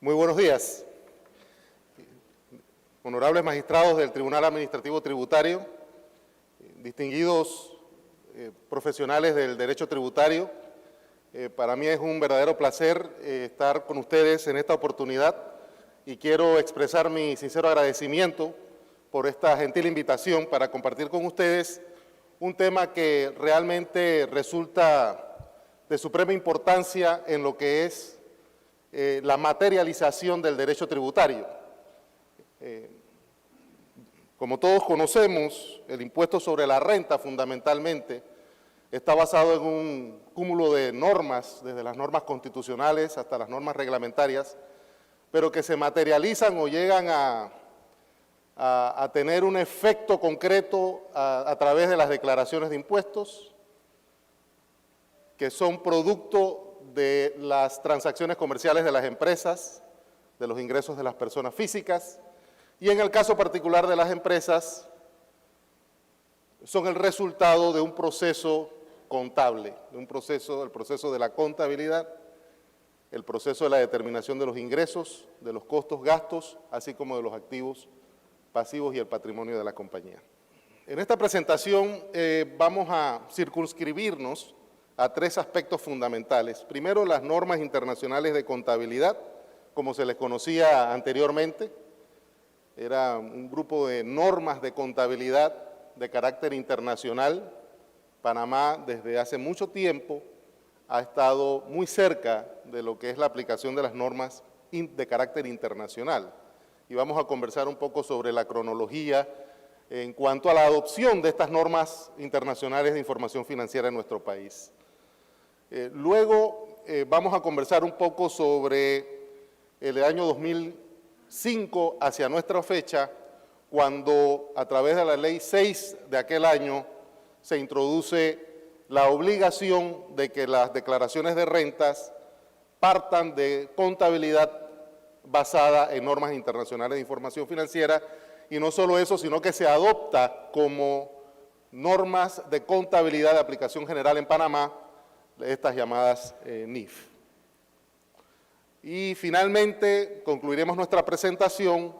Muy buenos días. Honorables magistrados del Tribunal Administrativo Tributario, distinguidos profesionales del derecho tributario, para mí es un verdadero placer estar con ustedes en esta oportunidad y quiero expresar mi sincero agradecimiento por esta gentil invitación para compartir con ustedes un tema que realmente resulta de suprema importancia en lo que es la materialización del derecho tributario. Como todos conocemos, el impuesto sobre la renta fundamentalmente está basado en un cúmulo de normas, desde las normas constitucionales hasta las normas reglamentarias, pero que se materializan o llegan a tener un efecto concreto a través de las declaraciones de impuestos, que son producto de las transacciones comerciales de las empresas, de los ingresos de las personas físicas, y en el caso particular de las empresas, son el resultado de un proceso contable, el proceso de la contabilidad, el proceso de la determinación de los ingresos, de los costos, gastos, así como de los activos, pasivos y el patrimonio de la compañía. En esta presentación vamos a circunscribirnos a tres aspectos fundamentales. Primero, las normas internacionales de contabilidad, como se les conocía anteriormente. Era un grupo de normas de contabilidad de carácter internacional. Panamá, desde hace mucho tiempo, ha estado muy cerca de lo que es la aplicación de las normas de carácter internacional. Y vamos a conversar un poco sobre la cronología en cuanto a la adopción de estas normas internacionales de información financiera en nuestro país. Luego vamos a conversar un poco sobre el año 2005 hacia nuestra fecha, cuando a través de la Ley 6 de aquel año se introduce la obligación de que las declaraciones de rentas partan de contabilidad basada en normas internacionales de información financiera, y no solo eso, sino que se adopta como normas de contabilidad de aplicación general en Panamá, estas llamadas NIF. Y finalmente concluiremos nuestra presentación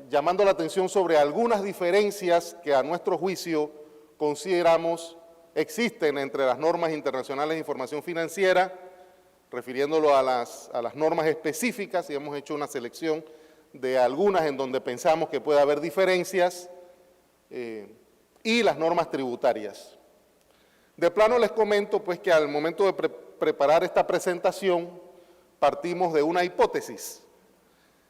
llamando la atención sobre algunas diferencias que a nuestro juicio consideramos existen entre las normas internacionales de información financiera, refiriéndolo a las normas específicas, y hemos hecho una selección de algunas en donde pensamos que puede haber diferencias, y las normas tributarias. De plano les comento pues que al momento de preparar esta presentación partimos de una hipótesis,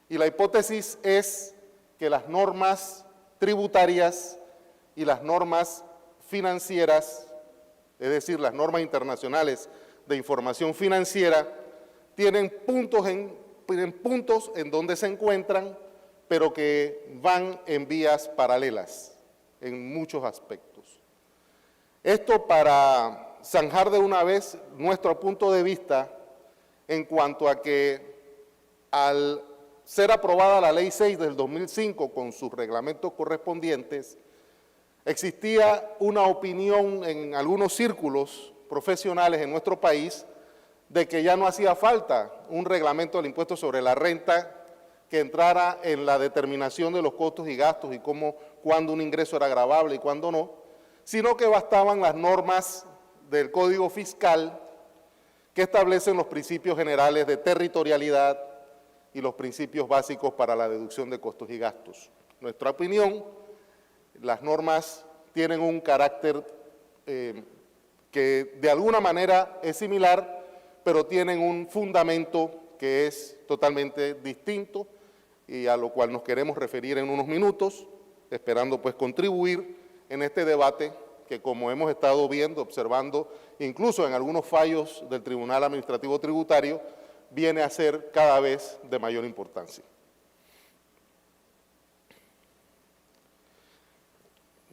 y la hipótesis es que las normas tributarias y las normas financieras, es decir, las normas internacionales de información financiera, tienen puntos en donde se encuentran, pero que van en vías paralelas en muchos aspectos. Esto para zanjar de una vez nuestro punto de vista en cuanto a que al ser aprobada la Ley 6 del 2005 con sus reglamentos correspondientes, existía una opinión en algunos círculos profesionales en nuestro país de que ya no hacía falta un reglamento del impuesto sobre la renta que entrara en la determinación de los costos y gastos y cuándo un ingreso era gravable y cuándo no, sino que bastaban las normas del Código Fiscal que establecen los principios generales de territorialidad y los principios básicos para la deducción de costos y gastos. En nuestra opinión, las normas tienen un carácter que de alguna manera es similar, pero tienen un fundamento que es totalmente distinto y a lo cual nos queremos referir en unos minutos, esperando pues contribuir en este debate que, como hemos estado viendo, observando, incluso en algunos fallos del Tribunal Administrativo Tributario, viene a ser cada vez de mayor importancia.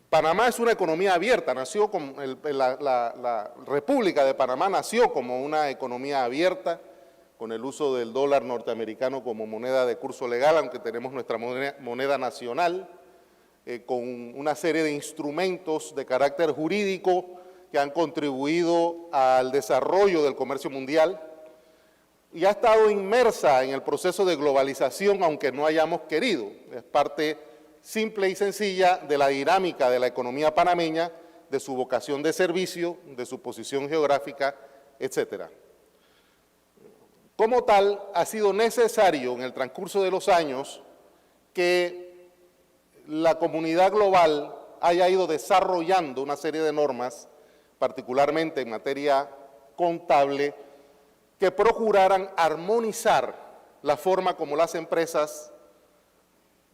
Panamá es una economía abierta, la República de Panamá nació como una economía abierta, con el uso del dólar norteamericano como moneda de curso legal, aunque tenemos nuestra moneda nacional, con una serie de instrumentos de carácter jurídico que han contribuido al desarrollo del comercio mundial. y ha estado inmersa en el proceso de globalización, aunque no hayamos querido. Es parte simple y sencilla de la dinámica de la economía panameña, de su vocación de servicio, de su posición geográfica, etcétera. Como tal, ha sido necesario en el transcurso de los años que la comunidad global haya ido desarrollando una serie de normas, particularmente en materia contable, que procuraran armonizar la forma como las empresas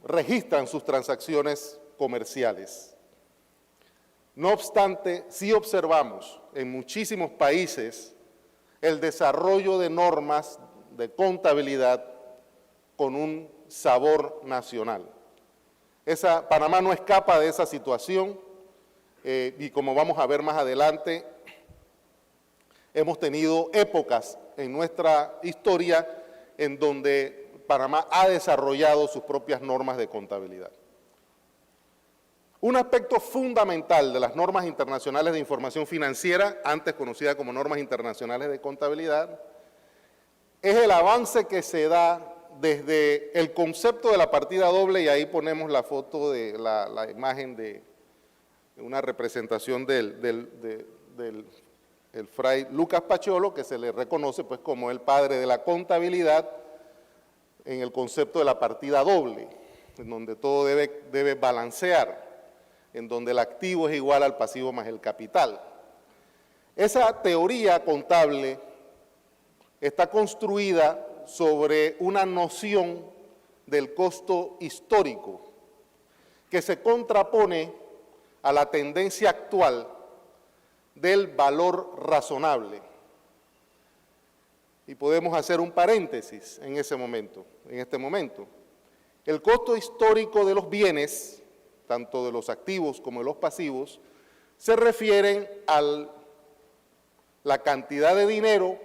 registran sus transacciones comerciales. No obstante, sí observamos en muchísimos países el desarrollo de normas de contabilidad con un sabor nacional. Panamá no escapa de esa situación y como vamos a ver más adelante, hemos tenido épocas en nuestra historia en donde Panamá ha desarrollado sus propias normas de contabilidad. Un aspecto fundamental de las normas internacionales de información financiera, antes conocidas como normas internacionales de contabilidad, es el avance que se da desde el concepto de la partida doble, y ahí ponemos la foto de la imagen de una representación del fray Lucas Pacholo, que se le reconoce pues como el padre de la contabilidad en el concepto de la partida doble, en donde todo debe balancear, en donde el activo es igual al pasivo más el capital. Esa teoría contable está construida sobre una noción del costo histórico que se contrapone a la tendencia actual del valor razonable. Y podemos hacer un paréntesis en este momento. El costo histórico de los bienes, tanto de los activos como de los pasivos, se refieren a la cantidad de dinero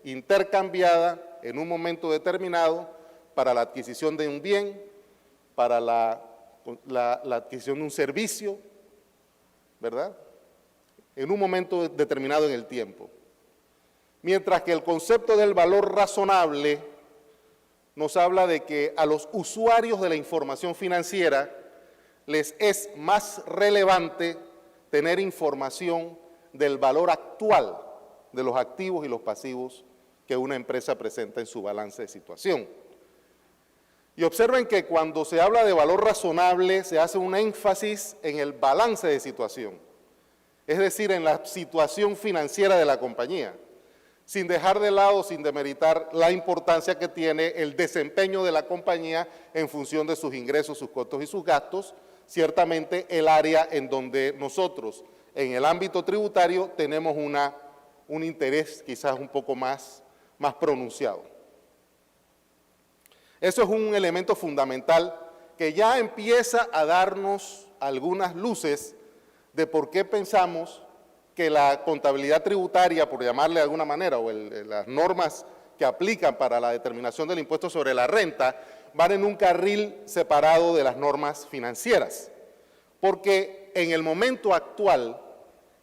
intercambiada en un momento determinado para la adquisición de un bien, para la adquisición de un servicio, ¿verdad?, en un momento determinado en el tiempo. Mientras que el concepto del valor razonable nos habla de que a los usuarios de la información financiera les es más relevante tener información del valor actual de los activos y los pasivos que una empresa presenta en su balance de situación. Y observen que cuando se habla de valor razonable se hace un énfasis en el balance de situación, es decir, en la situación financiera de la compañía, sin dejar de lado, sin demeritar la importancia que tiene el desempeño de la compañía en función de sus ingresos, sus costos y sus gastos, ciertamente el área en donde nosotros, en el ámbito tributario, tenemos un interés quizás un poco más pronunciado. Eso es un elemento fundamental que ya empieza a darnos algunas luces de por qué pensamos que la contabilidad tributaria, por llamarle de alguna manera, o las normas que aplican para la determinación del impuesto sobre la renta, van en un carril separado de las normas financieras. Porque en el momento actual,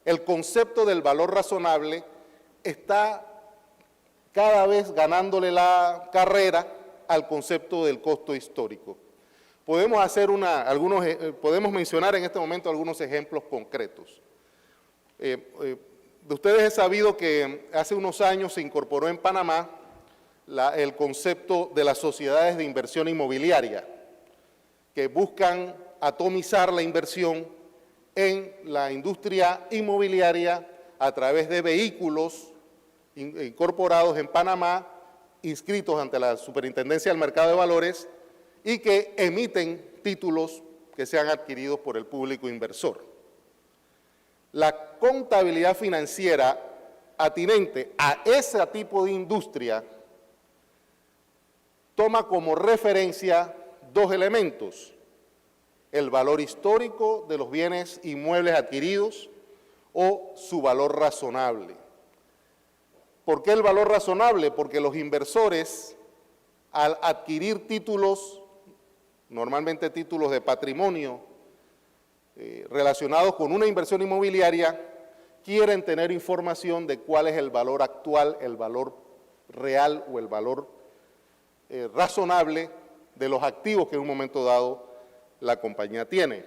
el concepto del valor razonable está cada vez ganándole la carrera al concepto del costo histórico. Podemos mencionar en este momento algunos ejemplos concretos. De ustedes he sabido que hace unos años se incorporó en Panamá el concepto de las sociedades de inversión inmobiliaria, que buscan atomizar la inversión en la industria inmobiliaria a través de vehículos incorporados en Panamá, inscritos ante la Superintendencia del Mercado de Valores y que emiten títulos que sean adquiridos por el público inversor. La contabilidad financiera atinente a ese tipo de industria toma como referencia dos elementos: el valor histórico de los bienes inmuebles adquiridos o su valor razonable. ¿Por qué el valor razonable? Porque los inversores, al adquirir títulos, normalmente títulos de patrimonio, relacionados con una inversión inmobiliaria, quieren tener información de cuál es el valor actual, el valor real o el valor razonable de los activos que en un momento dado la compañía tiene.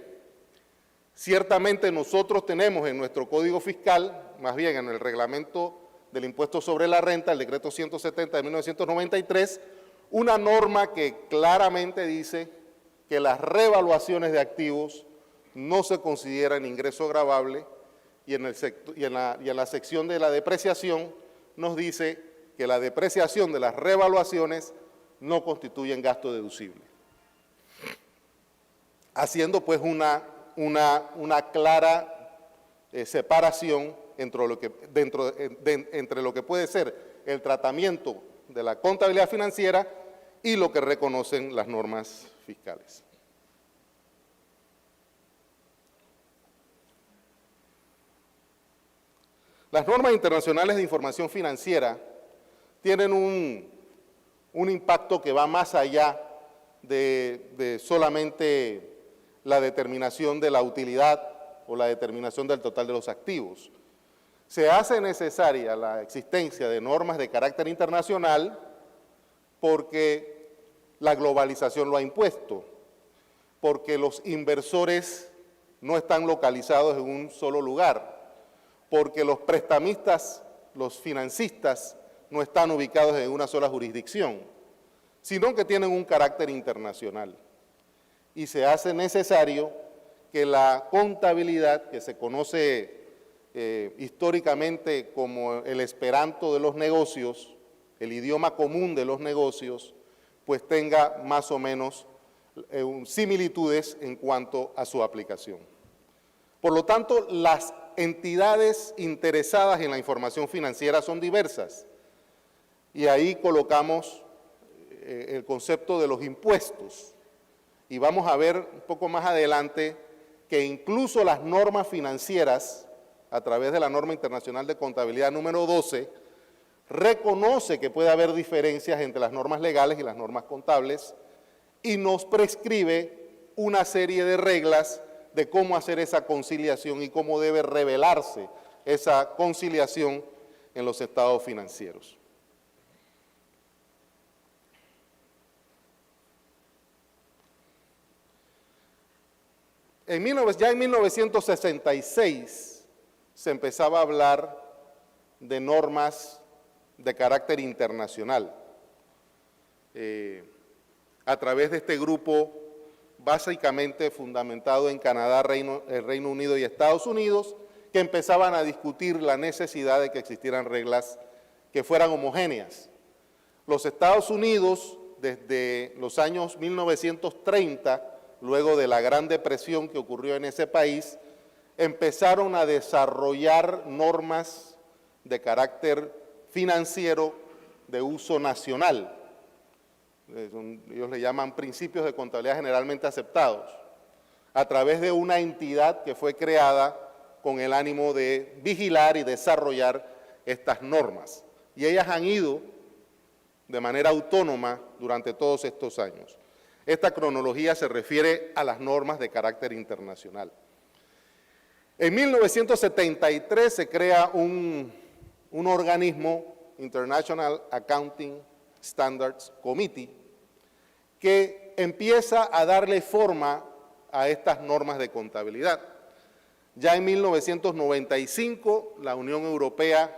Ciertamente nosotros tenemos en nuestro Código Fiscal, más bien en el reglamento del impuesto sobre la renta, el decreto 170 de 1993, una norma que claramente dice que las revaluaciones de activos no se consideran ingreso gravable y en la sección de la depreciación nos dice que la depreciación de las revaluaciones no constituyen gasto deducible, haciendo pues una clara separación entre lo que puede ser el tratamiento de la contabilidad financiera y lo que reconocen las normas fiscales. Las normas internacionales de información financiera tienen un impacto que va más allá de solamente la determinación de la utilidad o la determinación del total de los activos. Se hace necesaria la existencia de normas de carácter internacional porque la globalización lo ha impuesto, porque los inversores no están localizados en un solo lugar, porque los prestamistas, los financistas, no están ubicados en una sola jurisdicción, sino que tienen un carácter internacional. Y se hace necesario que la contabilidad, que se conoce históricamente como el esperanto de los negocios, el idioma común de los negocios, pues tenga más o menos similitudes en cuanto a su aplicación. Por lo tanto, las entidades interesadas en la información financiera son diversas y ahí colocamos el concepto de los impuestos y vamos a ver un poco más adelante que incluso las normas financieras, a través de la norma internacional de contabilidad número 12, reconoce que puede haber diferencias entre las normas legales y las normas contables y nos prescribe una serie de reglas de cómo hacer esa conciliación y cómo debe revelarse esa conciliación en los estados financieros. Ya en 1966 se empezaba a hablar de normas de carácter internacional a través de este grupo básicamente fundamentado en Canadá, el Reino Unido y Estados Unidos, que empezaban a discutir la necesidad de que existieran reglas que fueran homogéneas. Los Estados Unidos, desde los años 1930, luego de la Gran Depresión que ocurrió en ese país, empezaron a desarrollar normas de carácter financiero de uso nacional. Ellos le llaman principios de contabilidad generalmente aceptados, a través de una entidad que fue creada con el ánimo de vigilar y desarrollar estas normas. Y ellas han ido de manera autónoma durante todos estos años. Esta cronología se refiere a las normas de carácter internacional. En 1973 se crea un organismo, International Accounting Standards Committee, que empieza a darle forma a estas normas de contabilidad. Ya en 1995 la Unión Europea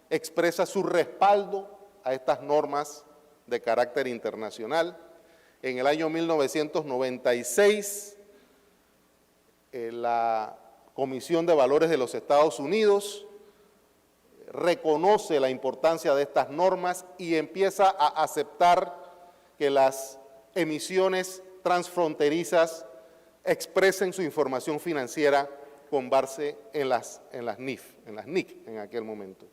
expresa su respaldo a estas normas de carácter internacional. En el año 1996 la Comisión de Valores de los Estados Unidos reconoce la importancia de estas normas y empieza a aceptar que las emisiones transfronterizas expresen su información financiera con base en las NIC en aquel momento.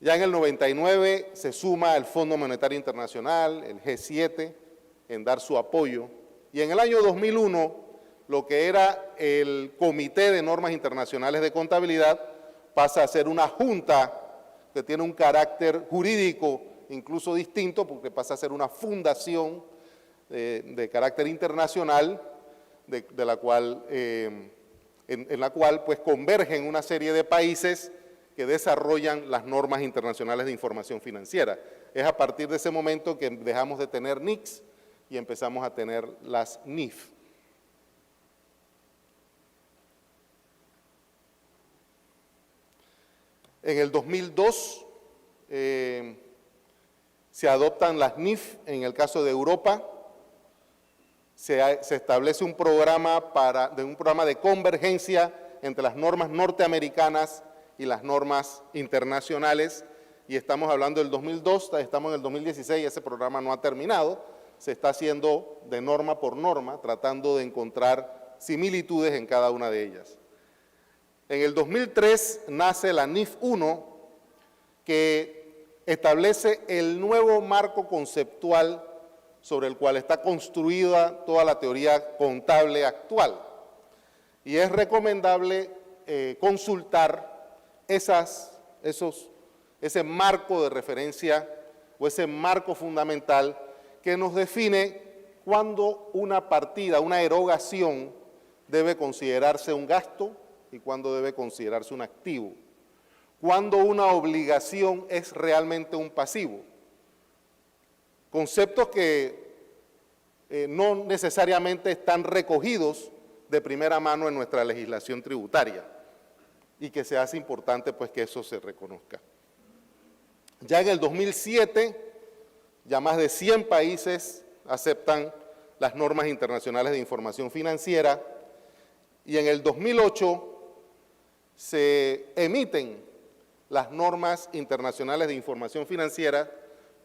Ya en el 99 se suma el Fondo Monetario Internacional, el G7, en dar su apoyo. Y en el año 2001, lo que era el Comité de Normas Internacionales de Contabilidad pasa a ser una junta que tiene un carácter jurídico incluso distinto, porque pasa a ser una fundación de carácter internacional, en la cual pues convergen una serie de países que desarrollan las normas internacionales de información financiera. Es a partir de ese momento que dejamos de tener NICs y empezamos a tener las NIF. En el 2002 se adoptan las NIF en el caso de Europa. Se establece un programa de convergencia entre las normas norteamericanas y las normas internacionales, y estamos hablando del 2002, estamos en el 2016 y ese programa no ha terminado. Se está haciendo de norma por norma, tratando de encontrar similitudes en cada una de ellas. En el 2003 nace la NIF 1, que establece el nuevo marco conceptual sobre el cual está construida toda la teoría contable actual. Y es recomendable consultar ese marco de referencia o ese marco fundamental que nos define cuándo una partida, una erogación, debe considerarse un gasto y cuándo debe considerarse un activo. Cuándo una obligación es realmente un pasivo. Conceptos que no necesariamente están recogidos de primera mano en nuestra legislación tributaria y que se hace importante pues que eso se reconozca. Ya en el 2007, ya más de 100 países aceptan las normas internacionales de información financiera y en el 2008 se emiten las normas internacionales de información financiera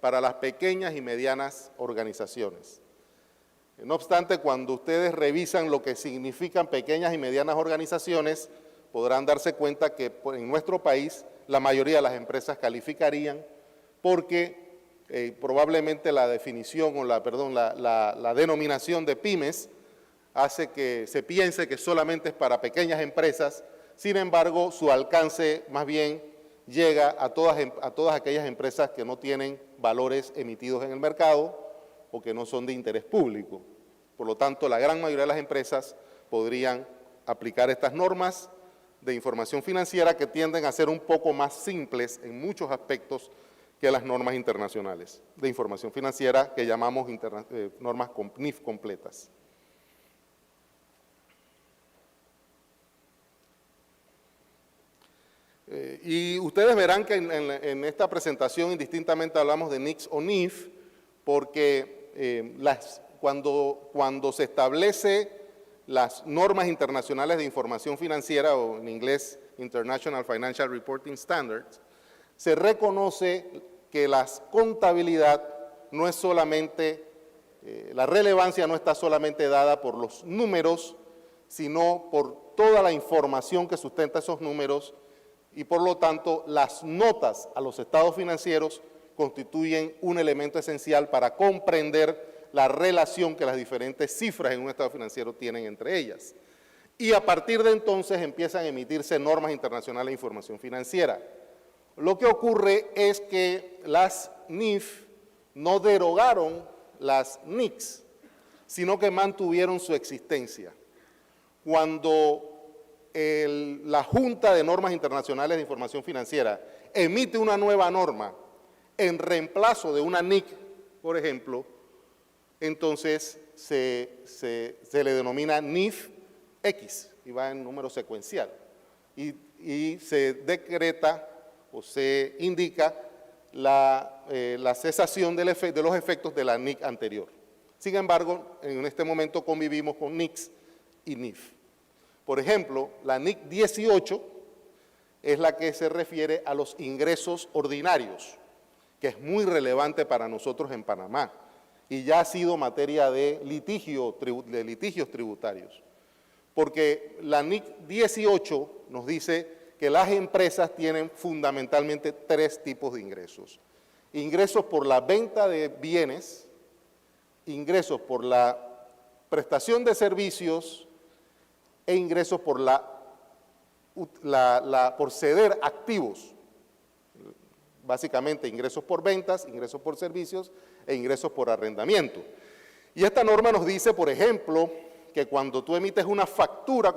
para las pequeñas y medianas organizaciones. No obstante, cuando ustedes revisan lo que significan pequeñas y medianas organizaciones, podrán darse cuenta que en nuestro país la mayoría de las empresas calificarían porque probablemente la definición o la denominación de pymes hace que se piense que solamente es para pequeñas empresas. Sin embargo, su alcance más bien llega a todas aquellas empresas que no tienen valores emitidos en el mercado o que no son de interés público. Por lo tanto, la gran mayoría de las empresas podrían aplicar estas normas de información financiera que tienden a ser un poco más simples en muchos aspectos que las normas internacionales de información financiera que llamamos normas NIF completas. Y ustedes verán que en esta presentación indistintamente hablamos de NICs o NIF porque cuando se establece las normas internacionales de información financiera, o en inglés International Financial Reporting Standards, se reconoce que la contabilidad no es solamente, la relevancia no está solamente dada por los números, sino por toda la información que sustenta esos números y por lo tanto las notas a los estados financieros constituyen un elemento esencial para comprender la relación que las diferentes cifras en un estado financiero tienen entre ellas. Y a partir de entonces empiezan a emitirse normas internacionales de información financiera. Lo que ocurre es que las NIF no derogaron las NICs, sino que mantuvieron su existencia. Cuando la Junta de Normas Internacionales de Información Financiera emite una nueva norma en reemplazo de una NIC, por ejemplo, entonces se le denomina NIF X y va en número secuencial y se decreta o se indica la cesación de los efectos de la NIC anterior. Sin embargo, en este momento convivimos con NICs y NIF. Por ejemplo, la NIC 18 es la que se refiere a los ingresos ordinarios, que es muy relevante para nosotros en Panamá y ya ha sido materia de litigios tributarios. Porque la NIC 18 nos dice que las empresas tienen fundamentalmente 3 tipos de ingresos. Ingresos por la venta de bienes, ingresos por la prestación de servicios e ingresos por por ceder activos. Básicamente ingresos por ventas, ingresos por servicios e ingresos por arrendamiento. Y esta norma nos dice, por ejemplo, que cuando tú emites una factura,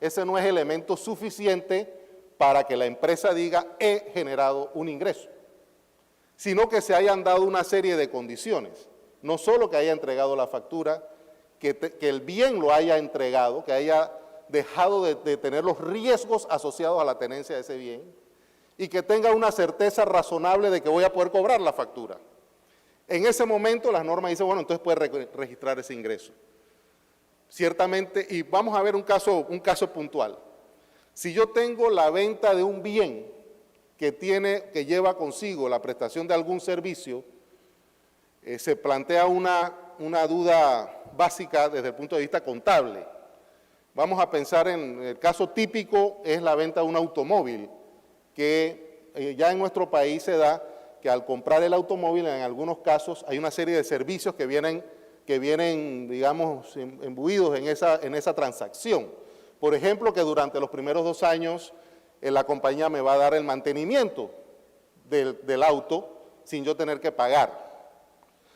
ese no es elemento suficiente para que la empresa diga he generado un ingreso, sino que se hayan dado una serie de condiciones. No solo que haya entregado la factura, que el bien lo haya entregado, que haya dejado de tener los riesgos asociados a la tenencia de ese bien y que tenga una certeza razonable de que voy a poder cobrar la factura. En ese momento las normas dicen, bueno, entonces puede registrar ese ingreso. Ciertamente, y vamos a ver un caso puntual. Si yo tengo la venta de un bien que lleva consigo la prestación de algún servicio, se plantea una duda básica desde el punto de vista contable. Vamos a pensar en el caso típico, es la venta de un automóvil, que ya en nuestro país se da que al comprar el automóvil, en algunos casos, hay una serie de servicios que vienen digamos, imbuidos en esa transacción. Por ejemplo, que durante los primeros 2 años la compañía me va a dar el mantenimiento del auto sin yo tener que pagar.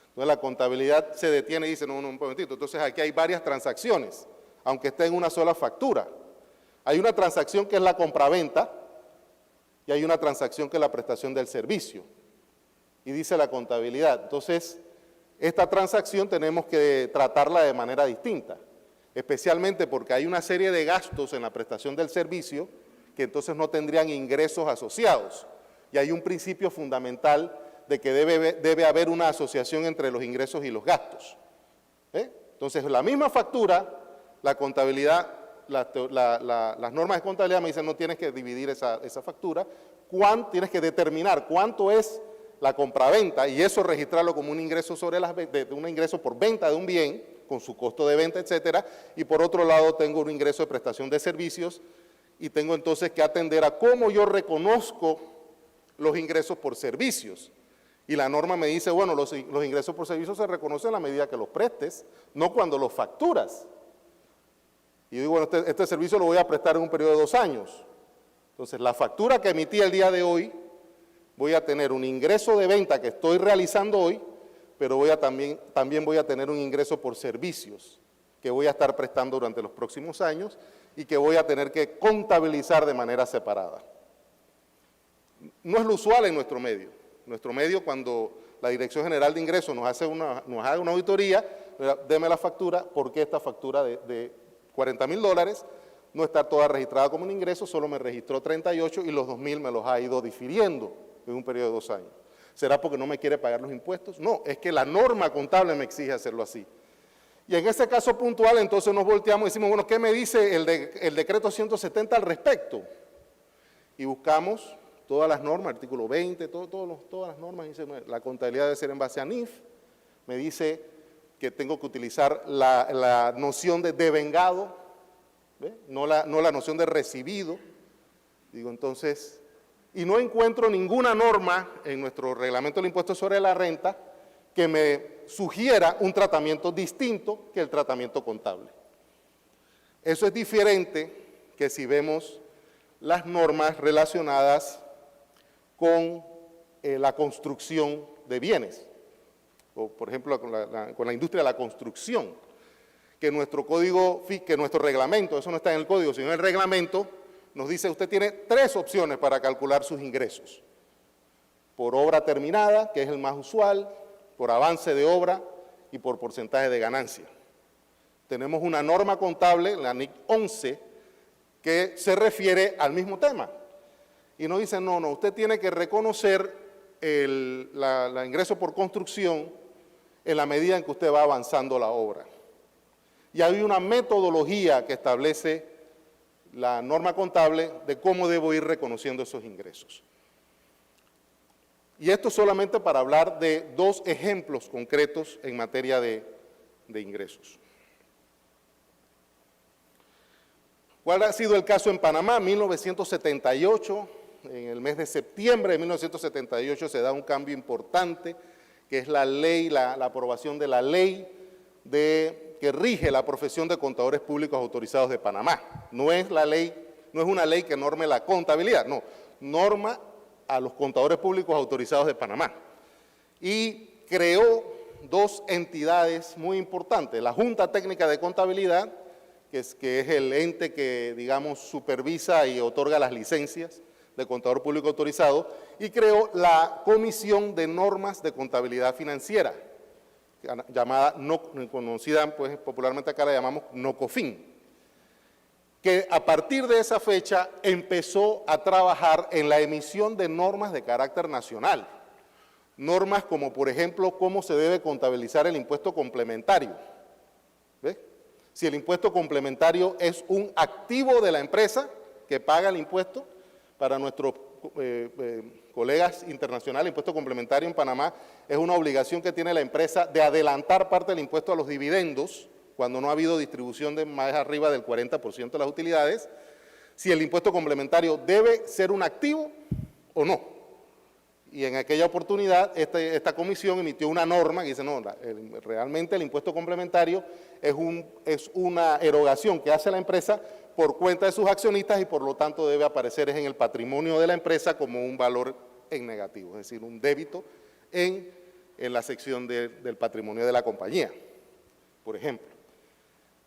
Entonces la contabilidad se detiene y dice, no, un momentito, entonces aquí hay varias transacciones, aunque esté en una sola factura. Hay una transacción que es la compraventa y hay una transacción que es la prestación del servicio. Y dice la contabilidad, entonces esta transacción tenemos que tratarla de manera distinta, especialmente porque hay una serie de gastos en la prestación del servicio que entonces no tendrían ingresos asociados. Y hay un principio fundamental de que debe haber una asociación entre los ingresos y los gastos. Entonces, la misma factura, la contabilidad, las normas de contabilidad me dicen no tienes que dividir esa factura, tienes que determinar cuánto es la compraventa y eso registrarlo como un ingreso un ingreso por venta de un bien, con su costo de venta, etcétera, y por otro lado tengo un ingreso de prestación de servicios y tengo entonces que atender a cómo yo reconozco los ingresos por servicios. Y la norma me dice, bueno, los ingresos por servicios se reconocen a la medida que los prestes, no cuando los facturas. Y yo digo, bueno, este servicio lo voy a prestar en un periodo de 2 años. Entonces, la factura que emití el día de hoy, voy a tener un ingreso de venta que estoy realizando hoy, pero también voy a tener un ingreso por servicios que voy a estar prestando durante los próximos años y que voy a tener que contabilizar de manera separada. No es lo usual en nuestro medio. En nuestro medio, cuando la Dirección General de Ingresos nos hace una auditoría, deme la factura, porque esta factura de $40,000 no está toda registrada como un ingreso, solo me registró 38 y los 2,000 me los ha ido difiriendo en un periodo de 2 años. ¿Será porque no me quiere pagar los impuestos? No, es que la norma contable me exige hacerlo así. Y en ese caso puntual, entonces nos volteamos y decimos, bueno, ¿qué me dice el decreto 170 al respecto? Y buscamos todas las normas, artículo 20, todas las normas, dice, la contabilidad debe ser en base a NIF, me dice que tengo que utilizar la noción de devengado, no la noción de recibido. Digo, entonces, y no encuentro ninguna norma en nuestro reglamento del impuesto sobre la renta que me sugiera un tratamiento distinto que el tratamiento contable. Eso es diferente que si vemos las normas relacionadas con la construcción de bienes, o por ejemplo con la industria de la construcción, que nuestro reglamento, eso no está en el código, sino en el reglamento, nos dice usted tiene 3 opciones para calcular sus ingresos. Por obra terminada, que es el más usual, por avance de obra y por porcentaje de ganancia. Tenemos una norma contable, la NIC 11, que se refiere al mismo tema. Y nos dicen, no, usted tiene que reconocer el ingreso por construcción en la medida en que usted va avanzando la obra. Y hay una metodología que establece la norma contable de cómo debo ir reconociendo esos ingresos. Y esto solamente para hablar de 2 ejemplos concretos en materia de ingresos. ¿Cuál ha sido el caso en Panamá? 1978, en el mes de septiembre de 1978 se da un cambio importante, que es la ley, la aprobación de la ley que rige la profesión de contadores públicos autorizados de Panamá. No es una ley que norme la contabilidad, no, norma a los contadores públicos autorizados de Panamá. Y creó 2 entidades muy importantes, la Junta Técnica de Contabilidad, que es el ente que, digamos, supervisa y otorga las licencias de contador público autorizado, y creó la Comisión de Normas de Contabilidad Financiera, llamada, conocida pues, popularmente acá la llamamos NOCOFIN, que a partir de esa fecha empezó a trabajar en la emisión de normas de carácter nacional. Normas como, por ejemplo, cómo se debe contabilizar el impuesto complementario. ¿Ves? Si el impuesto complementario es un activo de la empresa que paga el impuesto, para nuestros colegas internacionales, el impuesto complementario en Panamá es una obligación que tiene la empresa de adelantar parte del impuesto a los dividendos cuando no ha habido distribución de más arriba del 40% de las utilidades, si el impuesto complementario debe ser un activo o no. Y en aquella oportunidad esta comisión emitió una norma que dice, no, realmente el impuesto complementario es una erogación que hace la empresa por cuenta de sus accionistas y por lo tanto debe aparecer en el patrimonio de la empresa como un valor en negativo, es decir, un débito en la sección del patrimonio de la compañía, por ejemplo.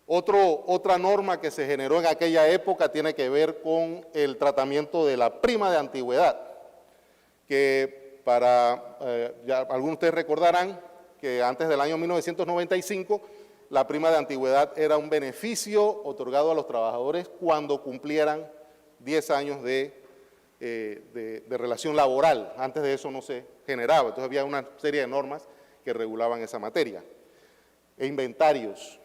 Otra norma que se generó en aquella época tiene que ver con el tratamiento de la prima de antigüedad, que ya algunos de ustedes recordarán que antes del año 1995 la prima de antigüedad era un beneficio otorgado a los trabajadores cuando cumplieran 10 años de relación laboral. Antes de eso no se generaba, entonces había una serie de normas que regulaban esa materia. Inventarios,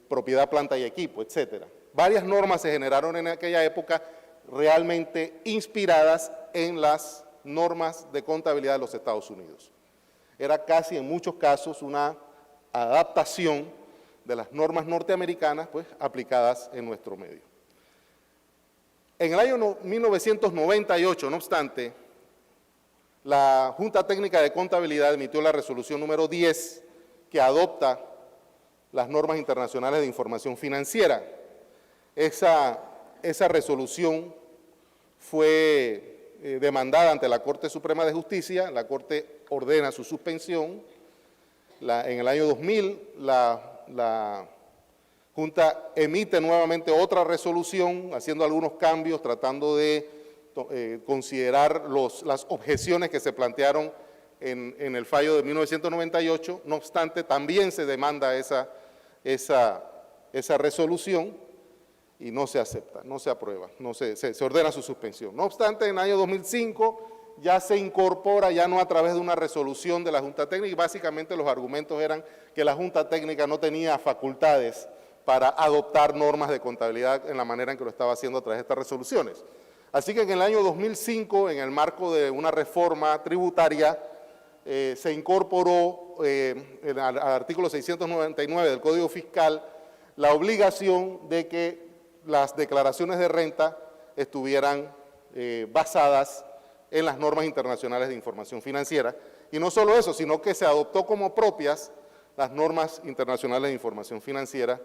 propiedad, planta y equipo, etcétera. Varias normas se generaron en aquella época realmente inspiradas en las normas de contabilidad de los Estados Unidos. Era casi en muchos casos una adaptación de las normas norteamericanas pues, aplicadas en nuestro medio. En el año 1998, no obstante, la Junta Técnica de Contabilidad emitió la resolución número 10 que adopta las normas internacionales de información financiera. Esa resolución fue demandada ante la Corte Suprema de Justicia, la Corte ordena su suspensión. En el año 2000 la Junta emite nuevamente otra resolución, haciendo algunos cambios, tratando de considerar las objeciones que se plantearon en el fallo de 1998. No obstante, también se demanda esa resolución y no se acepta, no se aprueba, se ordena su suspensión. No obstante, en el año 2005 ya se incorpora, ya no a través de una resolución de la Junta Técnica, y básicamente los argumentos eran que la Junta Técnica no tenía facultades para adoptar normas de contabilidad en la manera en que lo estaba haciendo a través de estas resoluciones. Así que en el año 2005, en el marco de una reforma tributaria, se incorporó al artículo 699 del Código Fiscal la obligación de que las declaraciones de renta estuvieran basadas en las normas internacionales de información financiera. Y no solo eso, sino que se adoptó como propias las normas internacionales de información financiera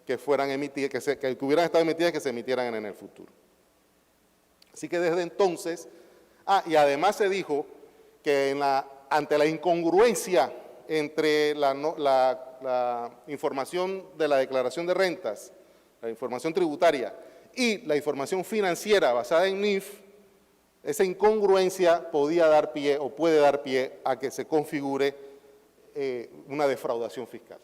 que fueran emitidas, que hubieran estado emitidas y que se emitieran en el futuro. Así que desde entonces, y además se dijo que ante la incongruencia entre la información de la declaración de rentas, la información tributaria y la información financiera basada en NIF, esa incongruencia podía dar pie o puede dar pie a que se configure una defraudación fiscal.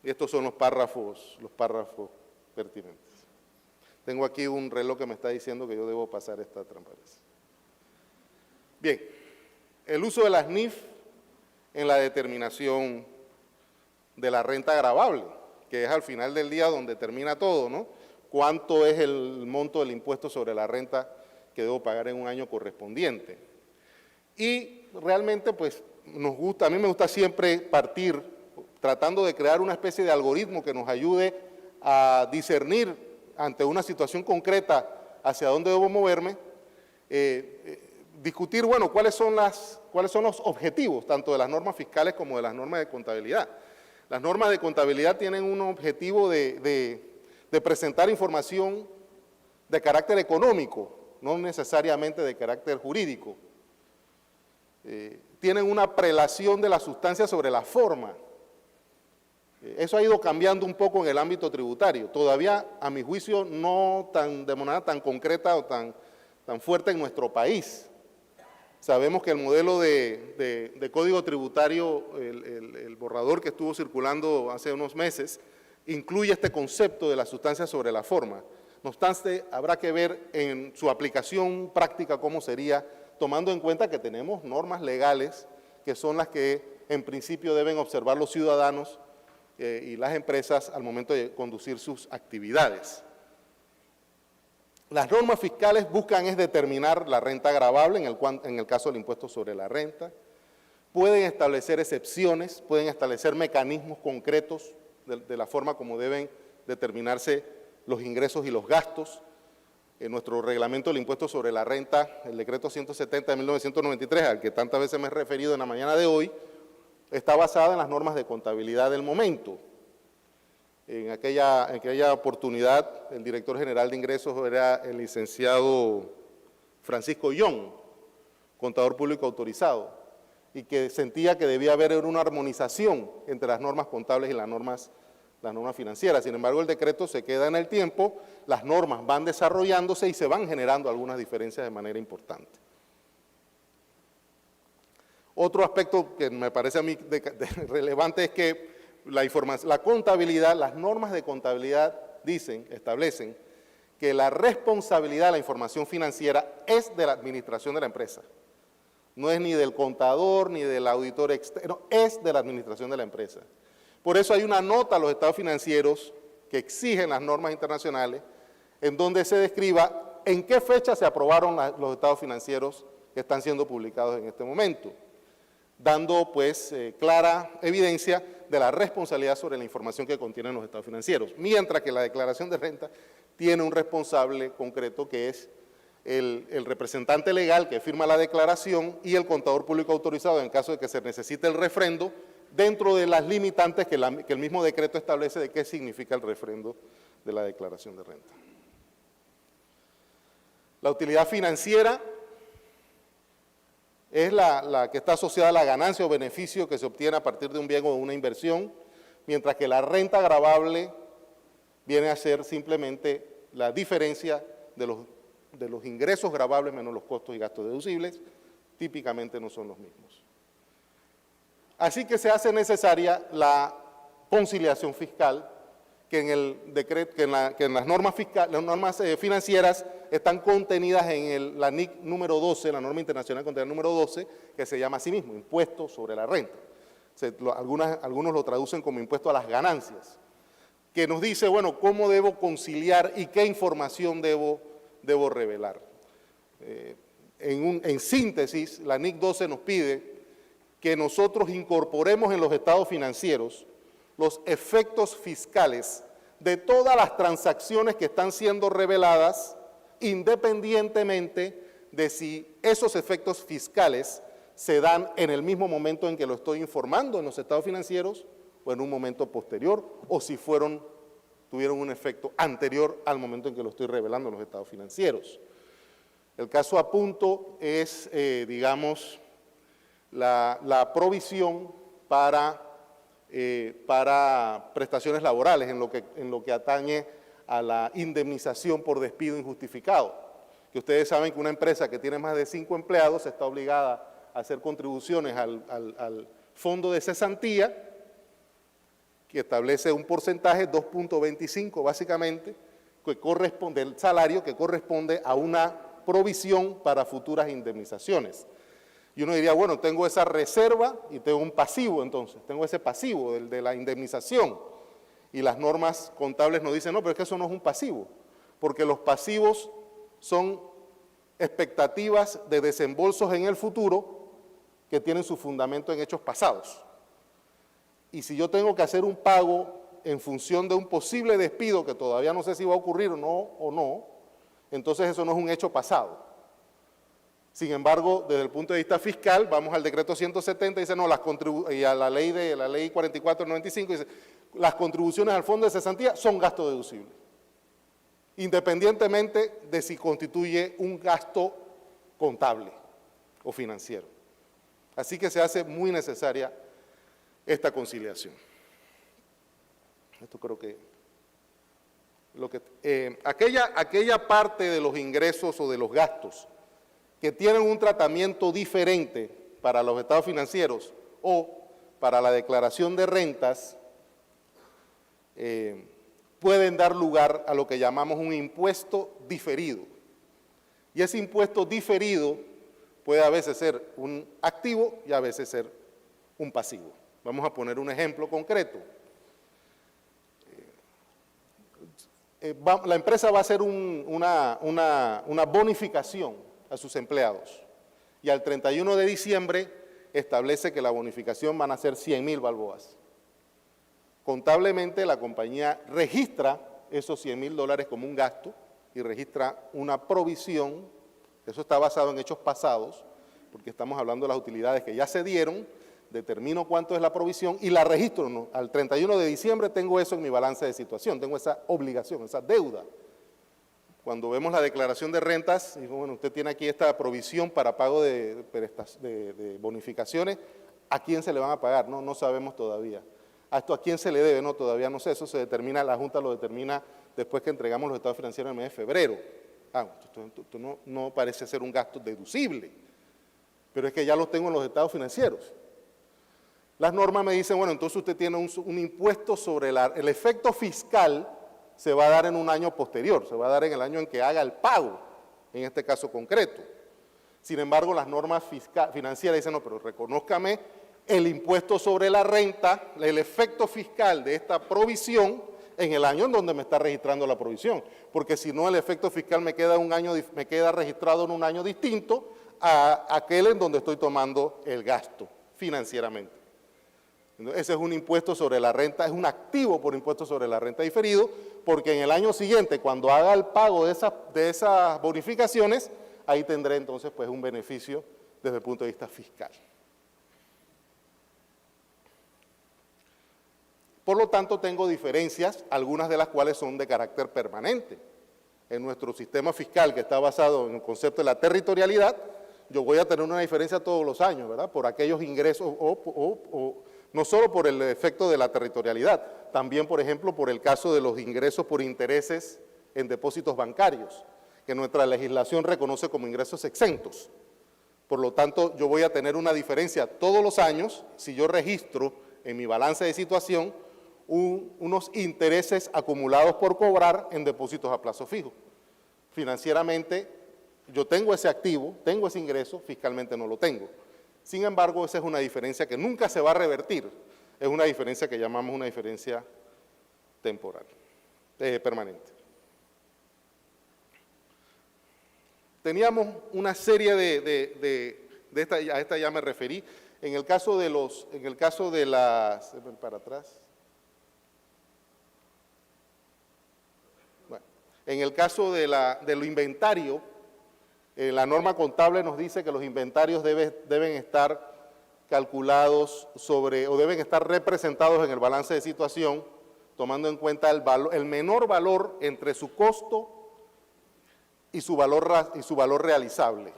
Y estos son los párrafos pertinentes. Tengo aquí un reloj que me está diciendo que yo debo pasar esta transparencia. Bien, el uso de las NIF en la determinación de la renta gravable, que es al final del día donde termina todo, ¿no? ¿Cuánto es el monto del impuesto sobre la renta que debo pagar en un año correspondiente? Y realmente, pues, a mí me gusta siempre partir tratando de crear una especie de algoritmo que nos ayude a discernir ante una situación concreta hacia dónde debo moverme, discutir, bueno, cuáles son los objetivos, tanto de las normas fiscales como de las normas de contabilidad. Las normas de contabilidad tienen un objetivo de presentar información de carácter económico, no necesariamente de carácter jurídico. Tienen una prelación de la sustancia sobre la forma. Eso ha ido cambiando un poco en el ámbito tributario, todavía a mi juicio no de manera tan concreta o tan fuerte en nuestro país. Sabemos que el modelo de código tributario, el borrador que estuvo circulando hace unos meses, incluye este concepto de la sustancia sobre la forma. No obstante, habrá que ver en su aplicación práctica cómo sería, tomando en cuenta que tenemos normas legales que son las que en principio deben observar los ciudadanos y las empresas al momento de conducir sus actividades. Las normas fiscales buscan es determinar la renta gravable en el caso del impuesto sobre la renta, pueden establecer excepciones, pueden establecer mecanismos concretos de la forma como deben determinarse los ingresos y los gastos. En nuestro reglamento del impuesto sobre la renta, el decreto 170 de 1993, al que tantas veces me he referido en la mañana de hoy, está basada en las normas de contabilidad del momento. En aquella oportunidad, el director general de ingresos era el licenciado Francisco Young, contador público autorizado, y que sentía que debía haber una armonización entre las normas contables y las normas financieras. Sin embargo, el decreto se queda en el tiempo, las normas van desarrollándose y se van generando algunas diferencias de manera importante. Otro aspecto que me parece a mí relevante es que la contabilidad, las normas de contabilidad establecen que la responsabilidad de la información financiera es de la administración de la empresa. No es ni del contador ni del auditor externo, es de la administración de la empresa. Por eso hay una nota a los estados financieros que exigen las normas internacionales en donde se describa en qué fecha se aprobaron los estados financieros que están siendo publicados en este momento, dando pues clara evidencia de la responsabilidad sobre la información que contienen los estados financieros, mientras que la declaración de renta tiene un responsable concreto que es el representante legal que firma la declaración y el contador público autorizado en caso de que se necesite el refrendo, dentro de las limitantes que el mismo decreto establece de qué significa el refrendo de la declaración de renta. La utilidad financiera es la que está asociada a la ganancia o beneficio que se obtiene a partir de un bien o de una inversión, mientras que la renta gravable viene a ser simplemente la diferencia de los ingresos gravables menos los costos y gastos deducibles, típicamente no son los mismos. Así que se hace necesaria la conciliación fiscal, que en el decreto, que en las normas financieras están contenidas en la NIC número 12, la norma internacional contabilística número 12, que se llama así mismo, impuesto sobre la renta. Algunos lo traducen como impuesto a las ganancias, que nos dice, bueno, cómo debo conciliar y qué información debo revelar. En síntesis, la NIC 12 nos pide que nosotros incorporemos en los estados financieros los efectos fiscales de todas las transacciones que están siendo reveladas, independientemente de si esos efectos fiscales se dan en el mismo momento en que lo estoy informando en los estados financieros o en un momento posterior, o si tuvieron un efecto anterior al momento en que lo estoy revelando en los estados financieros. El caso a punto es, digamos, la provisión para prestaciones laborales en lo que atañe a la indemnización por despido injustificado. Que ustedes saben que una empresa que tiene más de 5 empleados está obligada a hacer contribuciones al fondo de cesantía, que establece un porcentaje, 2.25 básicamente, que corresponde del salario, que corresponde a una provisión para futuras indemnizaciones. Y uno diría, bueno, tengo esa reserva y tengo un pasivo entonces, tengo ese pasivo de la indemnización. Y las normas contables nos dicen, no, pero es que eso no es un pasivo, porque los pasivos son expectativas de desembolsos en el futuro que tienen su fundamento en hechos pasados. Y si yo tengo que hacer un pago en función de un posible despido que todavía no sé si va a ocurrir o no, entonces eso no es un hecho pasado. Sin embargo, desde el punto de vista fiscal, vamos al decreto 170 y dice, no, y a la ley 4495 dice, las contribuciones al fondo de cesantía son gasto deducible, independientemente de si constituye un gasto contable o financiero. Así que se hace muy necesaria esta conciliación. esto creo que, aquella parte de los ingresos o de los gastos que tienen un tratamiento diferente para los estados financieros o para la declaración de rentas, pueden dar lugar a lo que llamamos un impuesto diferido. Y ese impuesto diferido puede a veces ser un activo y a veces ser un pasivo. Vamos a poner un ejemplo concreto. La empresa va a hacer una bonificación a sus empleados y al 31 de diciembre establece que la bonificación van a ser 100,000 balboas. Contablemente la compañía registra esos $100,000 como un gasto y registra una provisión, eso está basado en hechos pasados, porque estamos hablando de las utilidades que ya se dieron, determino cuánto es la provisión y la registro, ¿no? Al 31 de diciembre tengo eso en mi balance de situación, tengo esa obligación, esa deuda. Cuando vemos la declaración de rentas, digo, bueno, usted tiene aquí esta provisión para pago de bonificaciones, ¿a quién se le van a pagar? No sabemos todavía. ¿A quién se le debe? No, todavía no sé, eso se determina, la Junta lo determina después que entregamos los estados financieros en el mes de febrero. Esto no parece ser un gasto deducible, pero es que ya lo tengo en los estados financieros. Las normas me dicen, bueno, entonces usted tiene un impuesto sobre el efecto fiscal, se va a dar en un año posterior, se va a dar en el año en que haga el pago, en este caso concreto. Sin embargo, las normas financieras dicen, no, pero reconózcame el impuesto sobre la renta, el efecto fiscal de esta provisión en el año en donde me está registrando la provisión, porque si no el efecto fiscal me queda registrado en un año distinto a aquel en donde estoy tomando el gasto financieramente. Ese es un impuesto sobre la renta, es un activo por impuesto sobre la renta diferido, porque en el año siguiente, cuando haga el pago de esas bonificaciones, ahí tendré entonces pues un beneficio desde el punto de vista fiscal. Por lo tanto, tengo diferencias, algunas de las cuales son de carácter permanente. En nuestro sistema fiscal, que está basado en el concepto de la territorialidad, yo voy a tener una diferencia todos los años, ¿verdad? Por aquellos ingresos no solo por el efecto de la territorialidad, también, por ejemplo, por el caso de los ingresos por intereses en depósitos bancarios, que nuestra legislación reconoce como ingresos exentos. Por lo tanto, yo voy a tener una diferencia todos los años si yo registro en mi balance de situación unos intereses acumulados por cobrar en depósitos a plazo fijo. Financieramente, yo tengo ese activo, tengo ese ingreso, fiscalmente no lo tengo. Sin embargo, esa es una diferencia que nunca se va a revertir, es una diferencia que llamamos una diferencia temporal, permanente. Teníamos una serie a esta ya me referí, en el caso de las, para atrás, bueno, en el caso de lo inventario, la norma contable nos dice que los inventarios deben estar calculados deben estar representados en el balance de situación, tomando en cuenta el menor valor entre su costo y su valor realizable.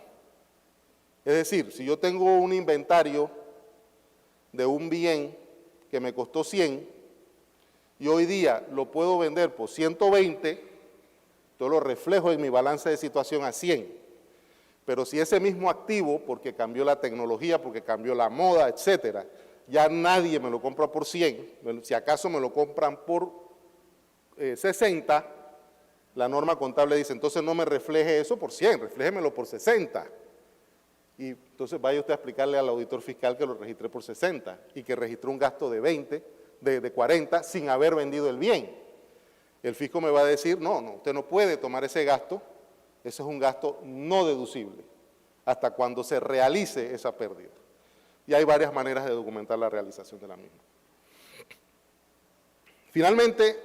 Es decir, si yo tengo un inventario de un bien que me costó 100 y hoy día lo puedo vender por 120, yo lo reflejo en mi balance de situación a 100. Pero si ese mismo activo, porque cambió la tecnología, porque cambió la moda, etcétera, ya nadie me lo compra por 100, si acaso me lo compran por 60, la norma contable dice, entonces no me refleje eso por 100, refléjemelo por 60. Y entonces vaya usted a explicarle al auditor fiscal que lo registré por 60 y que registró un gasto de 20, de 40, sin haber vendido el bien. El fisco me va a decir, no, usted no puede tomar ese gasto, ese es un gasto no deducible, hasta cuando se realice esa pérdida. Y hay varias maneras de documentar la realización de la misma. Finalmente,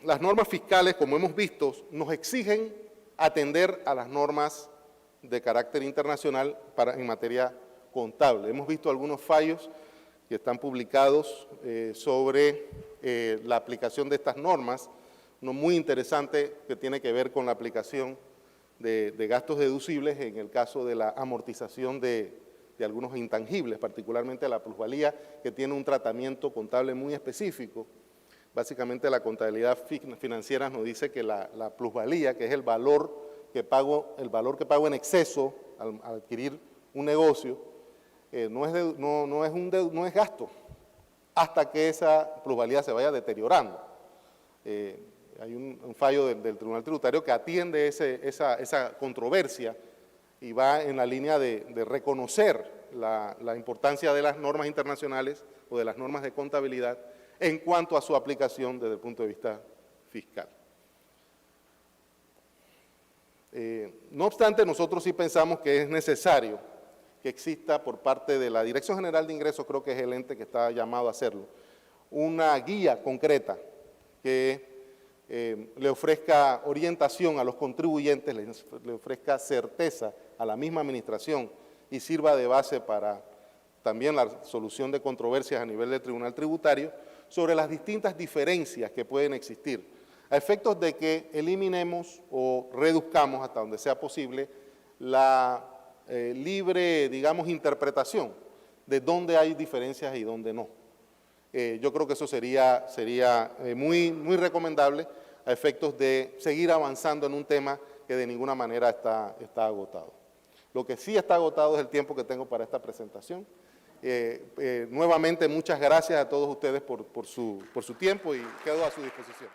las normas fiscales, como hemos visto, nos exigen atender a las normas de carácter internacional en materia contable. Hemos visto algunos fallos que están publicados sobre la aplicación de estas normas, uno muy interesante que tiene que ver con la aplicación de gastos deducibles en el caso de la amortización de de algunos intangibles, particularmente la plusvalía, que tiene un tratamiento contable muy específico. Básicamente la contabilidad financiera nos dice que la plusvalía, que es el valor que pago en exceso al adquirir un negocio, no es gasto, hasta que esa plusvalía se vaya deteriorando. Hay un fallo del Tribunal Tributario que atiende esa controversia y va en la línea de reconocer la importancia de las normas internacionales o de las normas de contabilidad en cuanto a su aplicación desde el punto de vista fiscal. No obstante, nosotros sí pensamos que es necesario que exista por parte de la Dirección General de Ingresos, creo que es el ente que está llamado a hacerlo, una guía concreta que le ofrezca orientación a los contribuyentes, le ofrezca certeza a la misma administración y sirva de base para también la solución de controversias a nivel del Tribunal Tributario sobre las distintas diferencias que pueden existir, a efectos de que eliminemos o reduzcamos hasta donde sea posible la libre, digamos, interpretación de dónde hay diferencias y dónde no. Yo creo que eso sería muy recomendable a efectos de seguir avanzando en un tema que de ninguna manera está agotado. Lo que sí está agotado es el tiempo que tengo para esta presentación. Nuevamente, muchas gracias a todos ustedes por su tiempo y quedo a su disposición.